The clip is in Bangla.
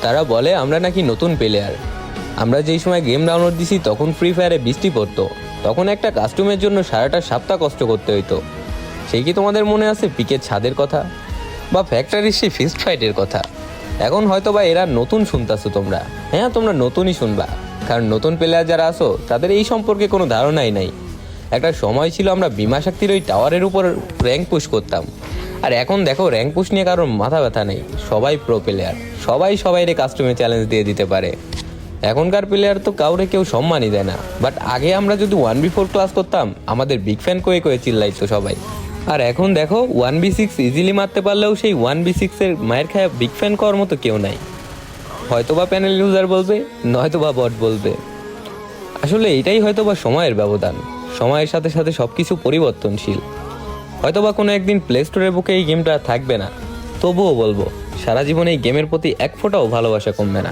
তারা বলে আমরা নাকি নতুন প্লেয়ার। আমরা যেই সময় গেম ডাউনলোড দিছি তখন ফ্রি ফায়ারে বৃষ্টি পড়তো, তখন একটা কাস্টমের জন্য সারাটা সপ্তাহ কষ্ট করতে হইতো। সেই কি তোমাদের মনে আছে পিকের ছাদের কথা, বা ফ্যাক্টরির সেই ফিস্ট ফাইটের কথা? এখন হয়তো বা এরা নতুন শুনতেছো তোমরা। হ্যাঁ, তোমরা নতুনই শুনবা, কারণ নতুন প্লেয়ার যারা আসো তাদের এই সম্পর্কে কোনো ধারণাই নাই। একটা সময় ছিল আমরা বিমা শক্তির ওই টাওয়ারের উপর র্যাঙ্ক পুশ করতাম, আর এখন দেখো র্যাঙ্ক পুশ নিয়ে কারোর মাথা ব্যথা নেই। সবাই প্রো প্লেয়ার, সবাইরে কাস্টমে চ্যালেঞ্জ দিয়ে দিতে পারে। এখনকার প্লেয়ার তো কাউরে কেউ সম্মানই দেয় না। বাট আগে আমরা যদি 1v4 ক্লাস করতাম, আমাদের বিগ ফ্যান কয়ে কয়ে চিল্লাইতো সবাই। আর এখন দেখো 1v6 ইজিলি মারতে পারলেও সেই 1v6 এর মায়ের খায়া বিগ ফ্যান করার মতো কেউ নাই। হয়তোবা প্যানেল ইউজার বলবে, নয়তোবা বট বলবে। আসলে এটাই হয়তোবা সময়ের ব্যবধান। সময়ের সাথে সাথে সব কিছু পরিবর্তনশীল। হয়তোবা কোনো একদিন প্লে স্টোরের বুকে এই গেমটা থাকবে না, তবুও বলবো সারা জীবন এই গেমের প্রতি এক ফোঁটাও ভালোবাসা কমবে না।